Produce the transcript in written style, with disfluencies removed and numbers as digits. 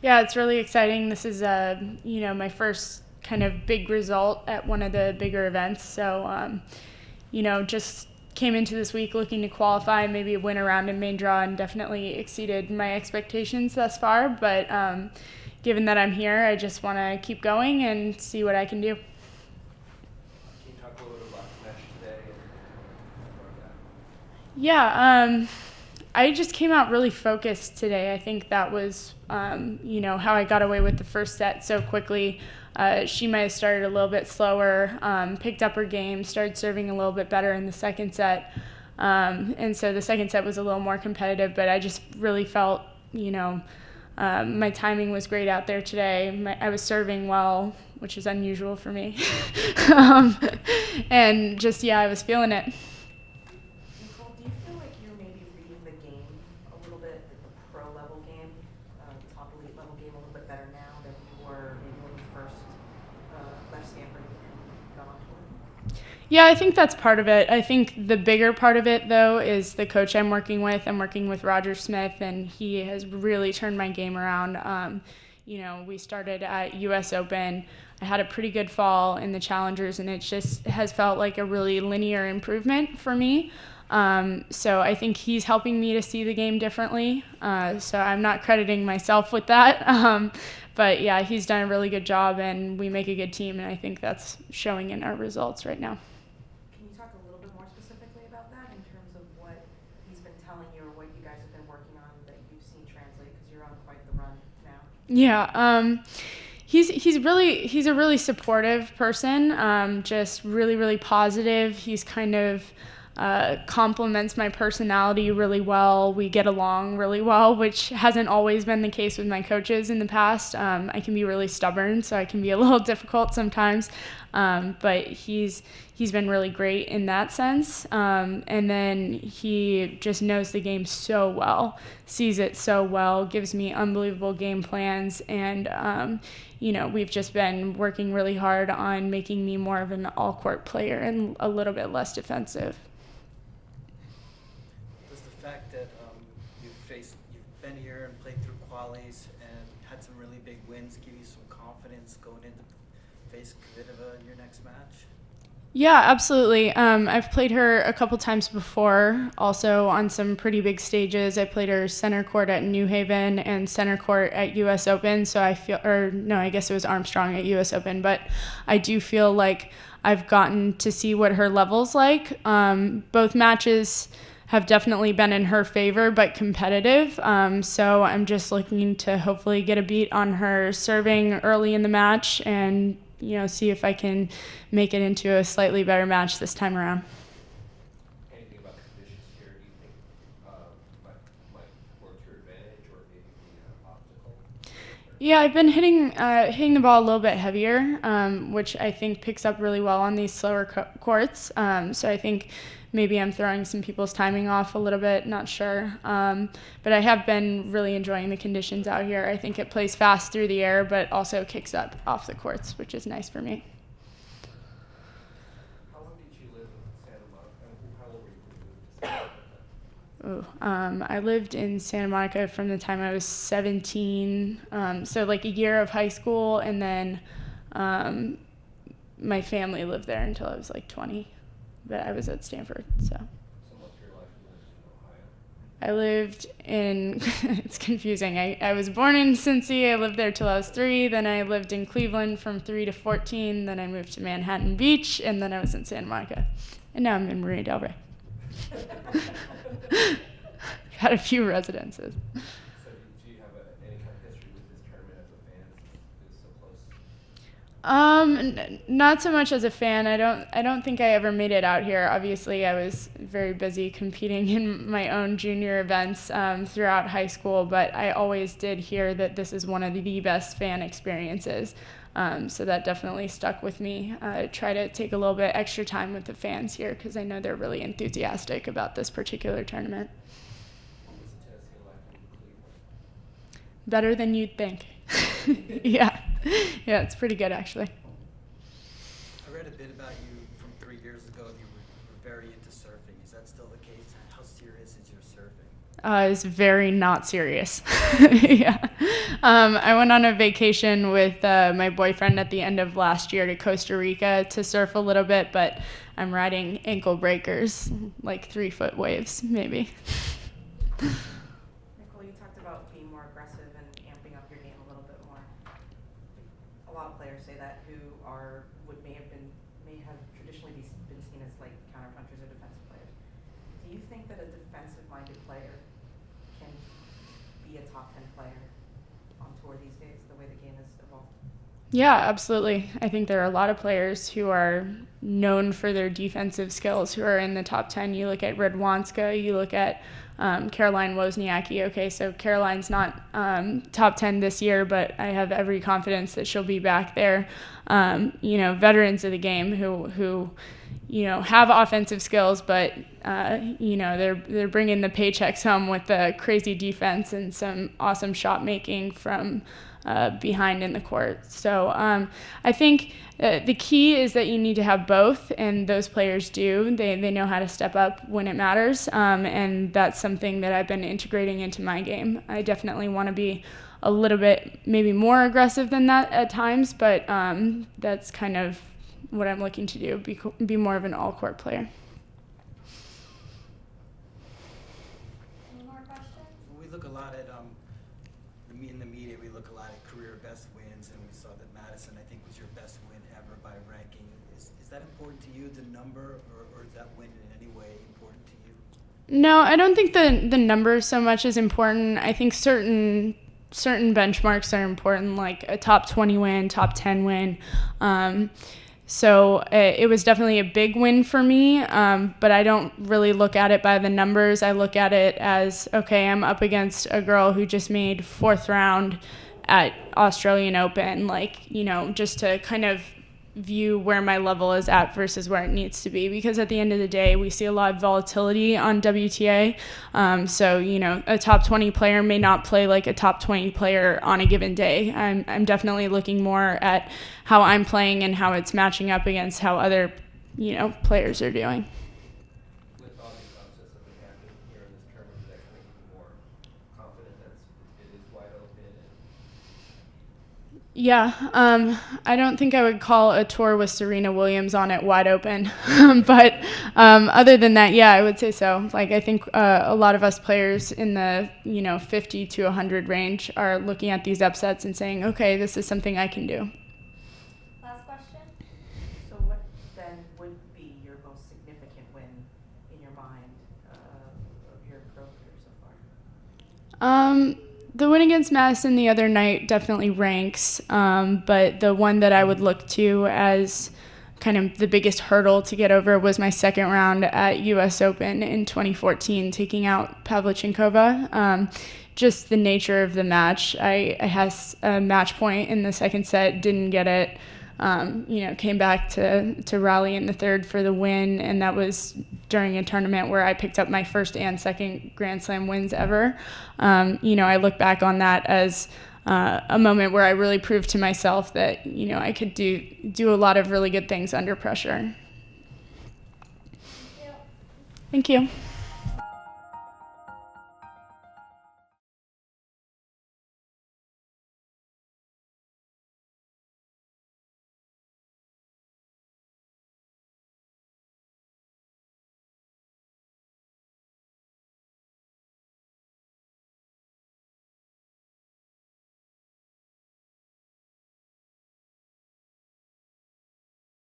Yeah, it's really exciting. This is, my first kind of big result at one of the bigger events. So, just came into this week looking to qualify, maybe win a round in main draw, and definitely exceeded my expectations thus far. But given that I'm here, I just want to keep going and see what I can do. Can you talk a little bit about the match today and about that? Yeah, I just came out really focused today. I think that was, how I got away with the first set so quickly. She might have started a little bit slower, picked up her game, started serving a little bit better in the second set. And so the second set was a little more competitive, but I just really felt, my timing was great out there today. I was serving well, which is unusual for me. And just, I was feeling it. Nicole, do you feel like you're maybe reading the game a little bit, like the pro level game, top elite level game a little bit better now than you were maybe when you first left Stanford and got on tour? Yeah, I think that's part of it. I think the bigger part of it, though, is the coach I'm working with. I'm working with Roger Smith, and he has really turned my game around. We started at U.S. Open. I had a pretty good fall in the challengers, and it just has felt like a really linear improvement for me. So I think he's helping me to see the game differently. So I'm not crediting myself with that. But yeah, he's done a really good job, and we make a good team, and I think that's showing in our results right now. Can you talk a little bit more specifically about that in terms of what he's been telling you or what you guys have been working on that you've seen translate, because you're on quite the run now? Yeah, he's a really supportive person. Just really, really positive. He's kind of complements my personality really well. We get along really well, which hasn't always been the case with my coaches in the past. I can be really stubborn, so I can be a little difficult sometimes. But he's been really great in that sense. And then he just knows the game so well, sees it so well, gives me unbelievable game plans, and we've just been working really hard on making me more of an all-court player and a little bit less defensive. Does the fact that you've been here and played through qualies and had some really big wins give you some confidence going into face Kvitova in your next match? Yeah, absolutely. I've played her a couple times before, also on some pretty big stages. I played her center court at New Haven and center court at U.S. Open. So I guess it was Armstrong at U.S. Open. But I do feel like I've gotten to see what her level's like. Both matches have definitely been in her favor, but competitive. So I'm just looking to hopefully get a beat on her serving early in the match and see if I can make it into a slightly better match this time around. Anything about the conditions here do you think might work to your advantage or maybe be an obstacle? Yeah, I've been hitting the ball a little bit heavier, which I think picks up really well on these slower courts. So I think maybe I'm throwing some people's timing off a little bit, not sure. But I have been really enjoying the conditions out here. I think it plays fast through the air, but also kicks up off the courts, which is nice for me. How long did you live in Santa Monica? How old were you when you moved to Santa Monica? I lived in Santa Monica from the time I was 17, so like a year of high school, and then my family lived there until I was like 20. But I was at Stanford, so. So much of your life you lived in Ohio? I lived in, it's confusing. I was born in Cincy. I lived there till I was 3. Then I lived in Cleveland from 3 to 14. Then I moved to Manhattan Beach, and then I was in Santa Monica. And now I'm in Marina Del Rey. I've had a few residences. So do you have any kind of history with this tournament as a fan? It's so close. Not so much as a fan. I don't think I ever made it out here. Obviously, I was very busy competing in my own junior events throughout high school, but I always did hear that this is one of the best fan experiences. So that definitely stuck with me. I try to take a little bit extra time with the fans here because I know they're really enthusiastic about this particular tournament. What was Tennessee like in Cleveland? Better than you'd think. Yeah. Yeah, it's pretty good actually. I read a bit about you from 3 years ago. You were very into surfing. Is that still the case? How serious is your surfing? Is very not serious. Yeah. I went on a vacation with my boyfriend at the end of last year to Costa Rica to surf a little bit, but I'm riding ankle breakers, like 3-foot waves, maybe. Nicole, you talked about being more aggressive and amping up your game a little bit more. A lot of players say that who may have traditionally been seen as like counterpunchers or defensive players. Do you think that a defensive-minded player can be a top 10 player on tour these days, the way the game has evolved? Yeah, absolutely. I think there are a lot of players who are known for their defensive skills who are in the top 10. You look at Radwanska, you look at Caroline Wozniacki. Okay, so Caroline's not top 10 this year, but I have every confidence that she'll be back there. Veterans of the game who have offensive skills, but they're bringing the paychecks home with the crazy defense and some awesome shot making from behind in the court. So I think the key is that you need to have both, and those players do. They know how to step up when it matters, and that's something that I've been integrating into my game. I definitely want to be a little bit maybe more aggressive than that at times, but that's kind of what I'm looking to do, be more of an all-court player. Any more questions? We look a lot at in the media. We look a lot at career best wins, and we saw that Madison, I think, was your best win ever by ranking. Is that important to you, the number, or is that win in any way important to you? No, I don't think the number so much is important. I think certain benchmarks are important, like a top 20 win, top 10 win. So it was definitely a big win for me, but I don't really look at it by the numbers. I look at it as, okay, I'm up against a girl who just made 4th round at Australian Open, just to kind of view where my level is at versus where it needs to be, because at the end of the day we see a lot of volatility on WTA, so a top 20 player may not play like a top 20 player on a given day. I'm definitely looking more at how I'm playing and how it's matching up against how other players are doing. With all these upsets that have been happening here in this tournament, does that kind of make you more confident that it is wide open? Yeah, I don't think I would call a tour with Serena Williams on it wide open, but other than that, yeah, I would say so. I think a lot of us players in the 50 to 100 range are looking at these upsets and saying, okay, this is something I can do. Last question? So what then would be your most significant win in your mind of your pro career so far? The win against Madison the other night definitely ranks, but the one that I would look to as kind of the biggest hurdle to get over was my second round at US Open in 2014, taking out Pavlyuchenkova. Just the nature of the match. I had a match point in the second set, didn't get it. Came back to rally in the third for the win, and that was during a tournament where I picked up my first and second Grand Slam wins ever. I look back on that as a moment where I really proved to myself that I could do a lot of really good things under pressure. Thank you. Thank you.